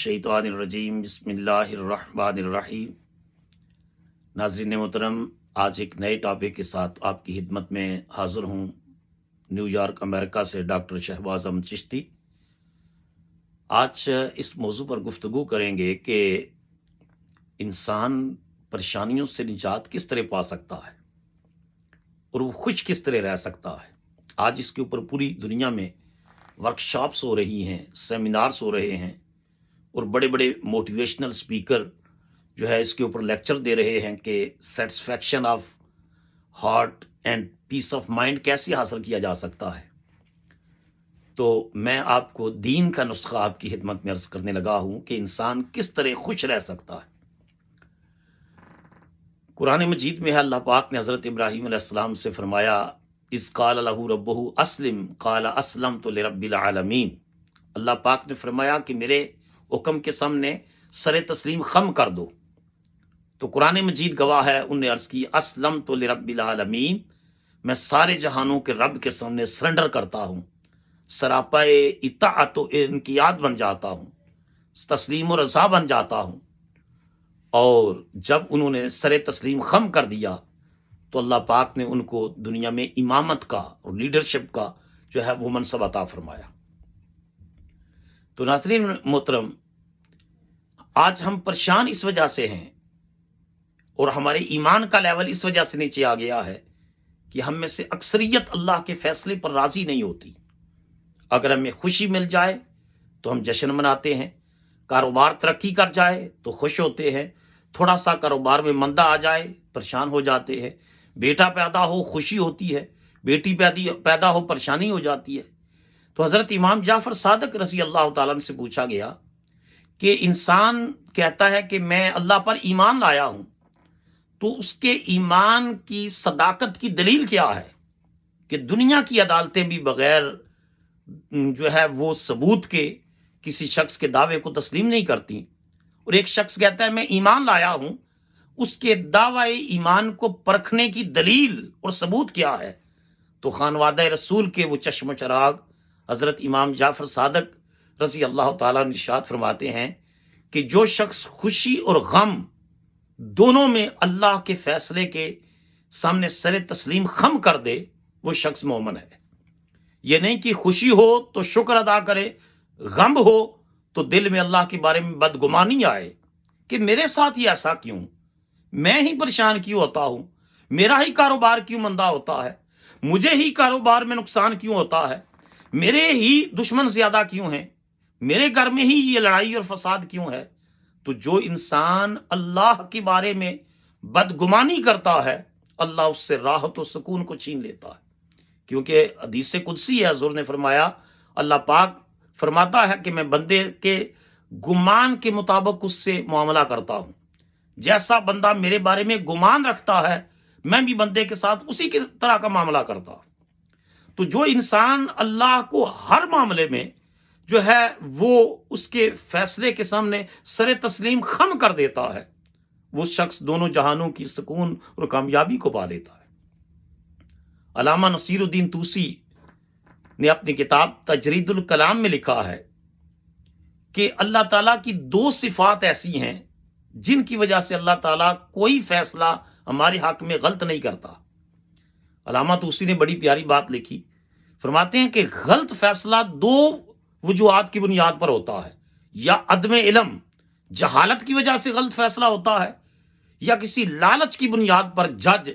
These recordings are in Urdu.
شیطان الرجیم بسم اللہ الرحمن الرحیم۔ ناظرین محترم، آج ایک نئے ٹاپک کے ساتھ آپ کی خدمت میں حاضر ہوں۔ نیو یارک امریکہ سے ڈاکٹر شہباز احمد چشتی۔ آج اس موضوع پر گفتگو کریں گے کہ انسان پریشانیوں سے نجات کس طرح پا سکتا ہے اور وہ خوش کس طرح رہ سکتا ہے۔ آج اس کے اوپر پوری دنیا میں ورکشاپس ہو رہی ہیں، سیمینارز ہو رہے ہیں اور بڑے بڑے موٹیویشنل سپیکر جو ہے اس کے اوپر لیکچر دے رہے ہیں کہ satisfaction of heart and peace of mind کیسے حاصل کیا جا سکتا ہے۔ تو میں آپ کو دین کا نسخہ آپ کی خدمت میں عرض کرنے لگا ہوں کہ انسان کس طرح خوش رہ سکتا ہے۔ قرآن مجید میں ہے، اللہ پاک نے حضرت ابراہیم علیہ السلام سے فرمایا، اذ قال لہ ربہ اسلم قال اسلمت لرب العالمین۔ اللہ پاک نے فرمایا کہ میرے حکم کے سامنے سر تسلیم خم کر دو۔ تو قرآن مجید گواہ ہے، انہوں نے عرض کی اسلمت لرب العالمین، میں سارے جہانوں کے رب کے سامنے سرنڈر کرتا ہوں، سراپا اطاعت و انقیاد بن جاتا ہوں، تسلیم و رضا بن جاتا ہوں۔ اور جب انہوں نے سر تسلیم خم کر دیا تو اللہ پاک نے ان کو دنیا میں امامت کا اور لیڈرشپ کا جو ہے وہ منصب عطا فرمایا۔ تو ناظرین محترم، آج ہم پریشان اس وجہ سے ہیں اور ہمارے ایمان کا لیول اس وجہ سے نیچے آ گیا ہے کہ ہم میں سے اکثریت اللہ کے فیصلے پر راضی نہیں ہوتی۔ اگر ہمیں خوشی مل جائے تو ہم جشن مناتے ہیں، کاروبار ترقی کر جائے تو خوش ہوتے ہیں، تھوڑا سا کاروبار میں مندہ آ جائے پریشان ہو جاتے ہیں، بیٹا پیدا ہو خوشی ہوتی ہے، بیٹی پیدا ہو پریشانی ہو جاتی ہے۔ تو حضرت امام جعفر صادق رضی اللہ تعالیٰ عنہ سے پوچھا گیا کہ انسان کہتا ہے کہ میں اللہ پر ایمان لایا ہوں، تو اس کے ایمان کی صداقت کی دلیل کیا ہے کہ دنیا کی عدالتیں بھی بغیر جو ہے وہ ثبوت کے کسی شخص کے دعوے کو تسلیم نہیں کرتی، اور ایک شخص کہتا ہے میں ایمان لایا ہوں، اس کے دعوی ایمان کو پرکھنے کی دلیل اور ثبوت کیا ہے؟ تو خانوادہ رسول کے وہ چشم و چراغ حضرت امام جعفر صادق رضی اللہ تعالیٰ نے ارشاد فرماتے ہیں کہ جو شخص خوشی اور غم دونوں میں اللہ کے فیصلے کے سامنے سر تسلیم خم کر دے، وہ شخص مومن ہے۔ یہ نہیں کہ خوشی ہو تو شکر ادا کرے، غم ہو تو دل میں اللہ کے بارے میں بدگمانی آئے کہ میرے ساتھ ہی ایسا کیوں، میں ہی پریشان کیوں ہوتا ہوں، میرا ہی کاروبار کیوں مندہ ہوتا ہے، مجھے ہی کاروبار میں نقصان کیوں ہوتا ہے، میرے ہی دشمن زیادہ کیوں ہیں، میرے گھر میں ہی یہ لڑائی اور فساد کیوں ہے۔ تو جو انسان اللہ کے بارے میں بدگمانی کرتا ہے، اللہ اس سے راحت و سکون کو چھین لیتا ہے، کیونکہ حدیث قدسی ہے، حضور نے فرمایا، اللہ پاک فرماتا ہے کہ میں بندے کے گمان کے مطابق اس سے معاملہ کرتا ہوں، جیسا بندہ میرے بارے میں گمان رکھتا ہے میں بھی بندے کے ساتھ اسی کی طرح کا معاملہ کرتا ہوں۔ تو جو انسان اللہ کو ہر معاملے میں جو ہے وہ اس کے فیصلے کے سامنے سر تسلیم خم کر دیتا ہے، وہ شخص دونوں جہانوں کی سکون اور کامیابی کو پا لیتا ہے۔ علامہ نصیر الدین طوسی نے اپنی کتاب تجرید الکلام میں لکھا ہے کہ اللہ تعالیٰ کی دو صفات ایسی ہیں جن کی وجہ سے اللہ تعالیٰ کوئی فیصلہ ہمارے حق میں غلط نہیں کرتا۔ علامہ طوسی نے بڑی پیاری بات لکھی، فرماتے ہیں کہ غلط فیصلہ دو وجوہات کی بنیاد پر ہوتا ہے، یا عدم علم جہالت کی وجہ سے غلط فیصلہ ہوتا ہے، یا کسی لالچ کی بنیاد پر جج،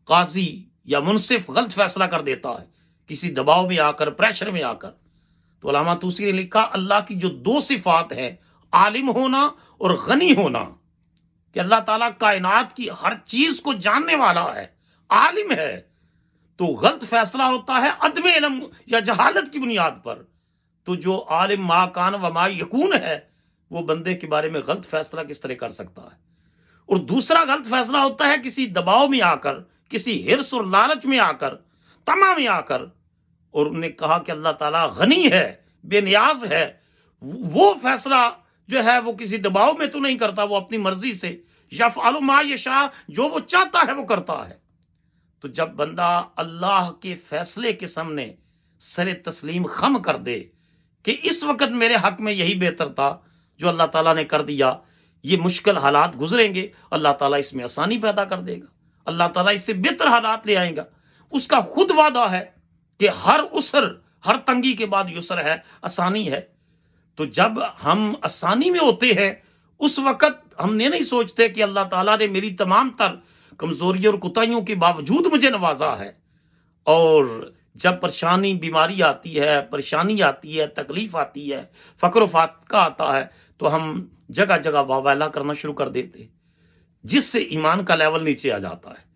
قاضی یا منصف غلط فیصلہ کر دیتا ہے، کسی دباؤ میں آ کر، پریشر میں آ کر۔ تو علامہ طوسی نے لکھا، اللہ کی جو دو صفات ہیں، عالم ہونا اور غنی ہونا، کہ اللہ تعالیٰ کائنات کی ہر چیز کو جاننے والا ہے، عالم ہے، تو غلط فیصلہ ہوتا ہے عدم علم یا جہالت کی بنیاد پر۔ تو جو عالم ما کان و ما یکون ہے، وہ بندے کے بارے میں غلط فیصلہ کس طرح کر سکتا ہے؟ اور دوسرا غلط فیصلہ ہوتا ہے کسی دباؤ میں آ کر، کسی حرص اور لالچ میں آ کر، طمع میں آ کر۔ اور انہوں نے کہا کہ اللہ تعالیٰ غنی ہے، بے نیاز ہے، وہ فیصلہ جو ہے وہ کسی دباؤ میں تو نہیں کرتا، وہ اپنی مرضی سے یفعل ما یشاء، جو وہ چاہتا ہے وہ کرتا ہے۔ تو جب بندہ اللہ کے فیصلے کے سامنے سر تسلیم خم کر دے کہ اس وقت میرے حق میں یہی بہتر تھا، جو اللہ تعالیٰ نے کر دیا، یہ مشکل حالات گزریں گے، اللہ تعالیٰ اس میں آسانی پیدا کر دے گا، اللہ تعالیٰ اس سے بہتر حالات لے آئیں گا۔ اس کا خود وعدہ ہے کہ ہر عسر، ہر تنگی کے بعد یسر ہے، آسانی ہے۔ تو جب ہم آسانی میں ہوتے ہیں اس وقت ہم یہ نہیں سوچتے کہ اللہ تعالیٰ نے میری تمام تر کمزوریوں اور کوتاہیوں کے باوجود مجھے نوازا ہے، اور جب پریشانی، بیماری آتی ہے، پریشانی آتی ہے، تکلیف آتی ہے، فقر و فاقہ آتا ہے، تو ہم جگہ جگہ واہ والا کرنا شروع کر دیتے، جس سے ایمان کا لیول نیچے آ جاتا ہے۔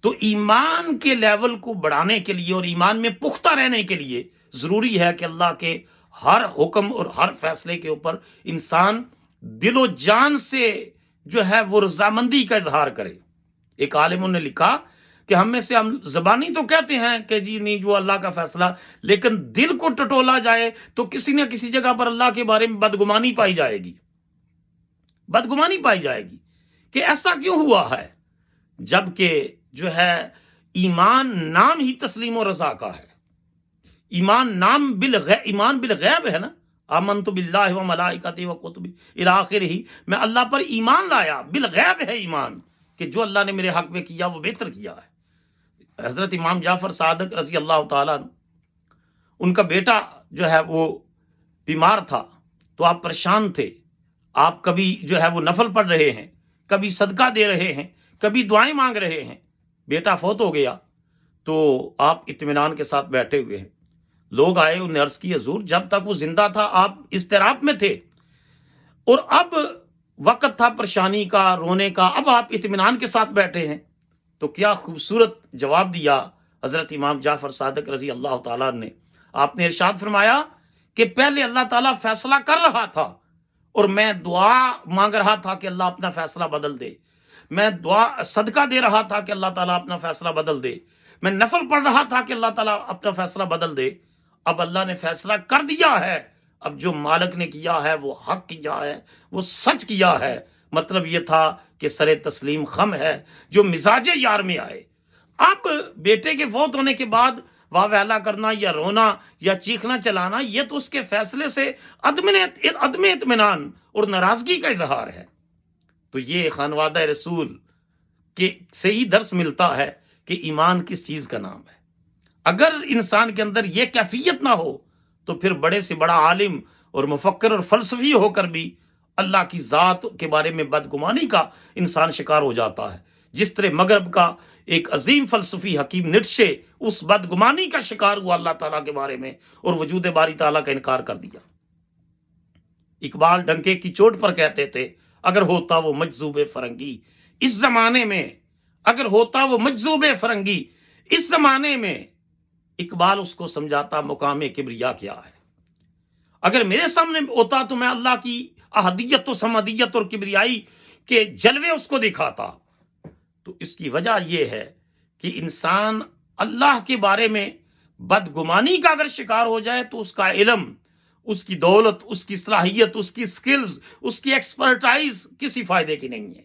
تو ایمان کے لیول کو بڑھانے کے لیے اور ایمان میں پختہ رہنے کے لیے ضروری ہے کہ اللہ کے ہر حکم اور ہر فیصلے کے اوپر انسان دل و جان سے جو ہے وہ رضامندی کا اظہار کرے۔ ایک عالم نے لکھا کہ ہم میں سے ہم زبانی تو کہتے ہیں کہ جی نہیں، جو اللہ کا فیصلہ، لیکن دل کو ٹٹولا جائے تو کسی نہ کسی جگہ پر اللہ کے بارے میں بدگمانی پائی جائے گی، بدگمانی پائی جائے گی کہ ایسا کیوں ہوا ہے، جبکہ جو ہے ایمان نام ہی تسلیم و رضا کا ہے۔ ایمان نام ایمان بالغیب ہے نا، آمنت باللہ و ملائکتہ و کتبہ الی آخرہ، میں اللہ پر ایمان لایا، بالغیب ہے ایمان، کہ جو اللہ نے میرے حق میں کیا وہ بہتر کیا ہے۔ حضرت امام جعفر صادق رضی اللہ تعالیٰ عنہ، ان کا بیٹا جو ہے وہ بیمار تھا، تو آپ پریشان تھے، آپ کبھی جو ہے وہ نفل پڑھ رہے ہیں، کبھی صدقہ دے رہے ہیں، کبھی دعائیں مانگ رہے ہیں، بیٹا فوت ہو گیا، تو آپ اطمینان کے ساتھ بیٹھے ہوئے ہیں۔ لوگ آئے، انہیں عرض کی حضور جب تک وہ زندہ تھا آپ اضطراب میں تھے، اور اب وقت تھا پریشانی کا، رونے کا، اب آپ اطمینان کے ساتھ بیٹھے ہیں۔ تو کیا خوبصورت جواب دیا حضرت امام جعفر صادق رضی اللہ تعالیٰ نے۔ آپ نے ارشاد فرمایا کہ پہلے اللہ تعالیٰ فیصلہ کر رہا تھا اور میں دعا مانگ رہا تھا کہ اللہ اپنا فیصلہ بدل دے، میں صدقہ دے رہا تھا کہ اللہ تعالیٰ اپنا فیصلہ بدل دے، میں نفل پڑھ رہا تھا کہ اللہ تعالیٰ اپنا فیصلہ بدل دے۔ اب اللہ نے فیصلہ کر دیا ہے، اب جو مالک نے کیا ہے وہ حق کیا ہے، وہ سچ کیا ہے۔ مطلب یہ تھا کہ سر تسلیم خم ہے جو مزاج یار میں آئے۔ اب بیٹے کے فوت ہونے کے بعد واہ ویلا کرنا یا رونا یا چیخنا چلانا، یہ تو اس کے فیصلے سے عدم اطمینان اور ناراضگی کا اظہار ہے۔ تو یہ خانوادہ رسول کے سے ہی درس ملتا ہے کہ ایمان کس چیز کا نام ہے۔ اگر انسان کے اندر یہ کیفیت نہ ہو تو پھر بڑے سے بڑا عالم اور مفکر اور فلسفی ہو کر بھی اللہ کی ذات کے بارے میں بدگمانی کا انسان شکار ہو جاتا ہے، جس طرح مغرب کا ایک عظیم فلسفی حکیم نیٹشے اس بدگمانی کا شکار ہوا اللہ تعالیٰ کے بارے میں، اور وجود باری تعالیٰ کا انکار کر دیا۔ اقبال ڈنکے کی چوٹ پر کہتے تھے اگر ہوتا وہ مجذوب فرنگی اس زمانے میں، اگر ہوتا وہ مجذوب فرنگی اس زمانے میں، اقبال اس کو سمجھاتا مقام کبریا کیا ہے۔ اگر میرے سامنے ہوتا تو میں اللہ کی احدیت و سمدیت اور کبریائی کے جلوے اس کو دکھاتا۔ تو اس کی وجہ یہ ہے کہ انسان اللہ کے بارے میں بدگمانی کا اگر شکار ہو جائے تو اس کا علم، اس کی دولت، اس کی صلاحیت، اس کی سکلز، اس کی ایکسپرٹائز کسی فائدے کی نہیں ہے۔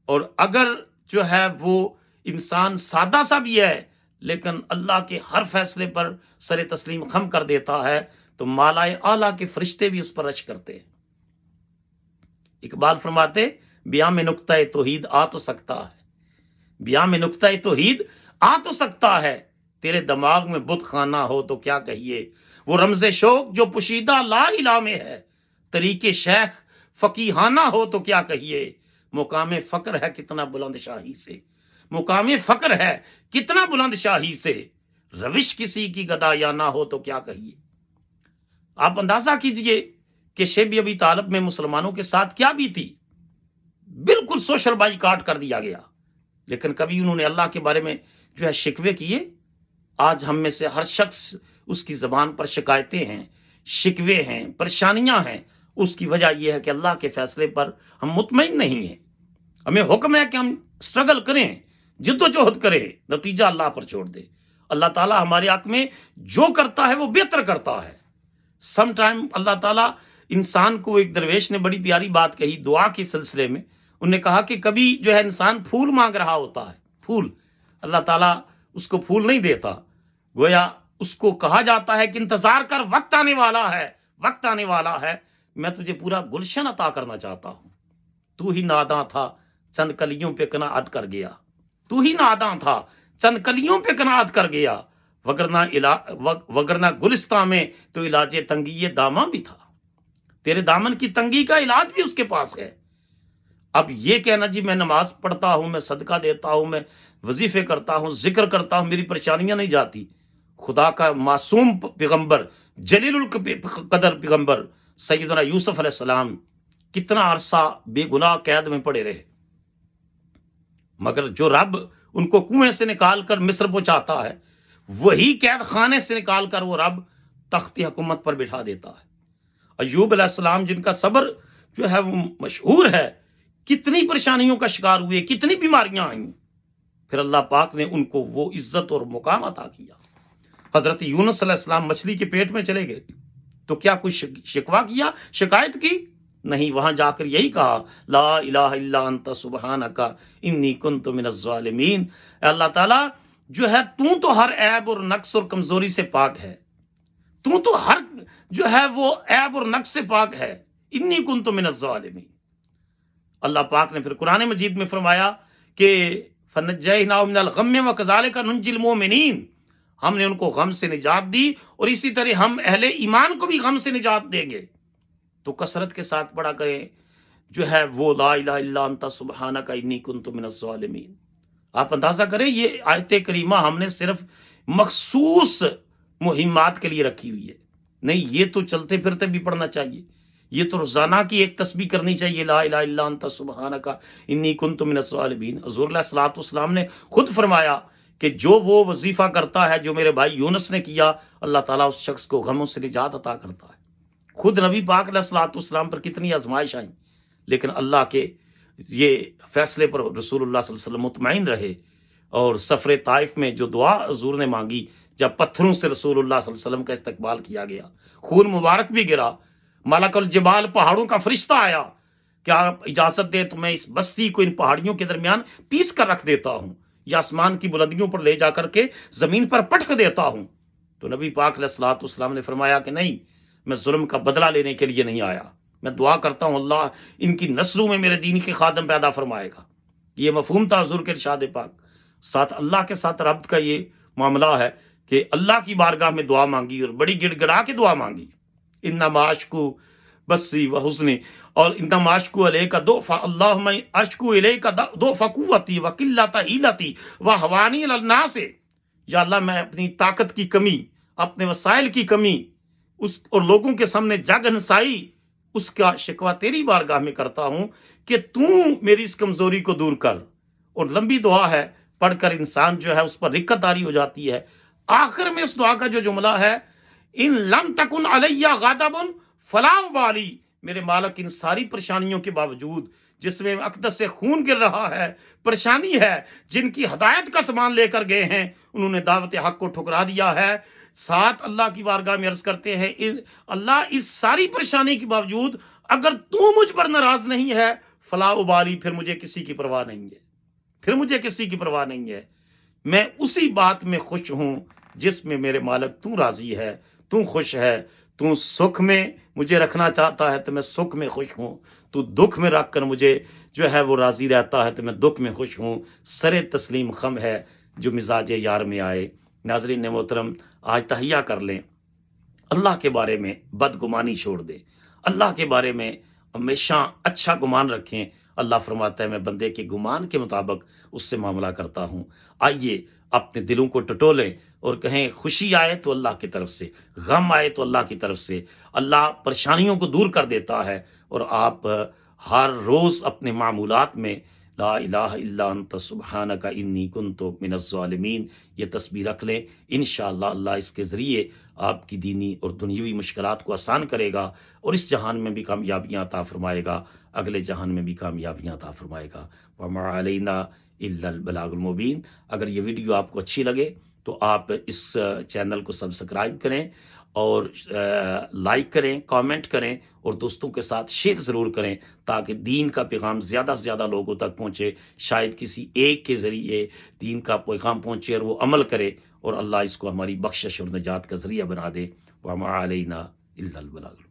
اور اگر جو ہے وہ انسان سادہ سا بھی ہے لیکن اللہ کے ہر فیصلے پر سر تسلیم خم کر دیتا ہے تو مالائے اعلیٰ کے فرشتے بھی اس پر رش کرتے ہیں۔ اقبال فرماتے بیاں میں نقطہ توحید آ تو سکتا ہے، بیاں میں نقطہ توحید آ تو سکتا ہے، تیرے دماغ میں بت خانہ ہو تو کیا کہیے، وہ رمز شوق جو پوشیدہ لا الہ میں ہے، طریق شیخ فقیہانہ ہو تو کیا کہیے، مقام فقر ہے کتنا بلند شاہی سے، مقام فقر ہے کتنا بلند شاہی سے، روش کسی کی گدا یا نہ ہو تو کیا کہیے۔ آپ اندازہ کیجئے کہ شیب ابی طالب میں مسلمانوں کے ساتھ کیا بھی تھی، بالکل سوشل بائیکاٹ کر دیا گیا، لیکن کبھی انہوں نے اللہ کے بارے میں جو ہے شکوے کیے؟ آج ہم میں سے ہر شخص اس کی زبان پر شکایتیں ہیں، شکوے ہیں، پریشانیاں ہیں۔ اس کی وجہ یہ ہے کہ اللہ کے فیصلے پر ہم مطمئن نہیں ہیں۔ ہمیں حکم ہے کہ ہم سٹرگل کریں، جد و جہد کریں، نتیجہ اللہ پر چھوڑ دے۔ اللہ تعالیٰ ہمارے حق میں جو کرتا ہے وہ بہتر کرتا ہے۔ سم ٹائم اللہ تعالیٰ انسان کو، ایک درویش نے بڑی پیاری بات کہی دعا کے سلسلے میں، انہوں نے کہا کہ کبھی جو ہے انسان پھول مانگ رہا ہوتا ہے، پھول، اللہ تعالیٰ اس کو پھول نہیں دیتا، گویا اس کو کہا جاتا ہے کہ انتظار کر، وقت آنے والا ہے، وقت آنے والا ہے، میں تجھے پورا گلشن عطا کرنا چاہتا ہوں. تو ہی ناداں تھا چند کلیوں پہ قناعت کر گیا. تو ہی ناداں تھا چند کلیوں پہ قناعت کر گیا، وگرنہ گلستان میں تو علاج تنگی داماں بھی تھا. تیرے دامن کی تنگی کا علاج بھی اس کے پاس ہے. اب یہ کہنا جی میں نماز پڑھتا ہوں، میں صدقہ دیتا ہوں، میں وظیفے کرتا ہوں، ذکر کرتا ہوں، میری پریشانیاں نہیں جاتی. خدا کا معصوم پیغمبر، جلیل القدر پیغمبر سیدنا یوسف علیہ السلام کتنا عرصہ بے گناہ قید میں پڑے رہے، مگر جو رب ان کو کنویں سے نکال کر مصر پہنچاتا ہے، وہی قید خانے سے نکال کر وہ رب تخت حکومت پر بٹھا دیتا ہے. ایوب علیہ السلام جن کا صبر جو ہے وہ مشہور ہے، کتنی پریشانیوں کا شکار ہوئے، کتنی بیماریاں آئیں، پھر اللہ پاک نے ان کو وہ عزت اور مقام عطا کیا. حضرت یونس علیہ السلام مچھلی کے پیٹ میں چلے گئے تو کیا کچھ شکوہ کیا، شکایت کی؟ نہیں، وہاں جا کر یہی کہا لا الہ الا انت سبحانک انی کنت من الظالمین. اے اللہ تعالیٰ جو ہے تو ہر عیب اور نقص اور کمزوری سے پاک ہے، تو ہر جو ہے وہ عیب اور نقص سے پاک ہے. انی کنت من الظالمین. اللہ پاک نے پھر قرآن مجید میں فرمایا کہ فنجیناہ من الغم وکذالک ننجی المؤمنین، ہم نے ان کو غم سے نجات دی اور اسی طرح ہم اہل ایمان کو بھی غم سے نجات دیں گے. تو کثرت کے ساتھ پڑھا کریں جو ہے وہ لا الہ الا انت سبحانک انی کنت من الظالمین. آپ اندازہ کریں یہ آیت کریمہ ہم نے صرف مخصوص مہمات کے لیے رکھی ہوئی ہے. نہیں، یہ تو چلتے پھرتے بھی پڑھنا چاہیے، یہ تو روزانہ کی ایک تسبیح کرنی چاہیے لا الہ الا انت سبحانک انی کنت من الظالمین. حضور علیہ الصلوۃ والسلام نے خود فرمایا کہ جو وہ وظیفہ کرتا ہے جو میرے بھائی یونس نے کیا، اللہ تعالیٰ اس شخص کو غموں سے نجات عطا کرتا ہے. خود نبی پاک علیہ الصلوۃ والسلام پر کتنی آزمائش آئیں، لیکن اللہ کے یہ فیصلے پر رسول اللہ صلی اللہ علیہ وسلم مطمئن رہے. اور سفر طائف میں جو دعا حضور نے مانگی، جب پتھروں سے رسول اللہ صلی اللہ علیہ وسلم کا استقبال کیا گیا، خون مبارک بھی گرا، ملک الجبال پہاڑوں کا فرشتہ آیا کہ آپ اجازت دیں تو میں اس بستی کو ان پہاڑیوں کے درمیان پیس کر رکھ دیتا ہوں یا آسمان کی بلندیوں پر لے جا کر کے زمین پر پٹک دیتا ہوں. تو نبی پاک علیہ الصلوۃ والسلام نے فرمایا کہ نہیں، میں ظلم کا بدلہ لینے کے لیے نہیں آیا، میں دعا کرتا ہوں اللہ ان کی نسلوں میں میرے دین کے خادم پیدا فرمائے گا. یہ مفہوم تھا حضور کے ارشاد پاک. ساتھ اللہ کے ساتھ ربط کا یہ معاملہ ہے کہ اللہ کی بارگاہ میں دعا مانگی اور بڑی گڑ گڑا کے دعا مانگی. انما اشکو بسی و حسنی اور انما اشکو الیک ضعف اللہم اشکو الیک ضعف قوتی و قلت حیلتی و حوانی علی الناس. یا اللہ میں اپنی طاقت کی کمی، اپنے وسائل کی کمی اور لوگوں کے سامنے جگ نسائی اس کا شکوہ تیری بارگاہ میں کرتا ہوں کہ تو میری اس کمزوری کو دور کر. اور لمبی دعا ہے، پڑھ کر انسان جو ہے اس پر رکت طاری ہو جاتی ہے. آخر میں اس دعا کا جو جملہ ہے ان لم تکن علی غاضب فلا ابالی، میرے مالک ان ساری پریشانیوں کے باوجود جس میں اقدس سے خون گر رہا ہے، پریشانی ہے، جن کی ہدایت کا سامان لے کر گئے ہیں انہوں نے دعوت حق کو ٹھکرا دیا ہے، ساتھ اللہ کی بارگاہ میں عرض کرتے ہیں اللہ اس ساری پریشانی کے باوجود اگر تو مجھ پر ناراض نہیں ہے فلا ابالی، پھر مجھے کسی کی پرواہ نہیں ہے، پھر مجھے کسی کی پرواہ نہیں ہے. میں اسی بات میں خوش ہوں جس میں میرے مالک تو راضی ہے، تو خوش ہے. تو سکھ میں مجھے رکھنا چاہتا ہے تو میں سکھ میں خوش ہوں، تو دکھ میں رکھ کر مجھے جو ہے وہ راضی رہتا ہے تو میں دکھ میں خوش ہوں. سر تسلیم خم ہے جو مزاج یار میں آئے. ناظرین محترم، آج تہیہ کر لیں، اللہ کے بارے میں بدگمانی چھوڑ دیں، اللہ کے بارے میں ہمیشہ اچھا گمان رکھیں. اللہ فرماتا ہے میں بندے کے گمان کے مطابق اس سے معاملہ کرتا ہوں. آئیے اپنے دلوں کو ٹٹولیں اور کہیں خوشی آئے تو اللہ کی طرف سے، غم آئے تو اللہ کی طرف سے. اللہ پریشانیوں کو دور کر دیتا ہے اور آپ ہر روز اپنے معمولات میں لا الہ الا انت سبحانک انی کنت من الظالمین یہ تسبیح رکھ لیں. انشاءاللہ اللہ اس کے ذریعے آپ کی دینی اور دنیوی مشکلات کو آسان کرے گا اور اس جہان میں بھی کامیابیاں عطا فرمائے گا، اگلے جہان میں بھی کامیابیاں عطا فرمائے گا. وما علینا الا البلاغ المبین. اگر یہ ویڈیو آپ کو اچھی لگے تو آپ اس چینل کو سبسکرائب کریں اور لائک کریں، کامنٹ کریں اور دوستوں کے ساتھ شیئر ضرور کریں تاکہ دین کا پیغام زیادہ سے زیادہ لوگوں تک پہنچے. شاید کسی ایک کے ذریعے دین کا پیغام پہنچے اور وہ عمل کرے اور اللہ اس کو ہماری بخشش اور نجات کا ذریعہ بنا دے. وما علینا الا البلاغ.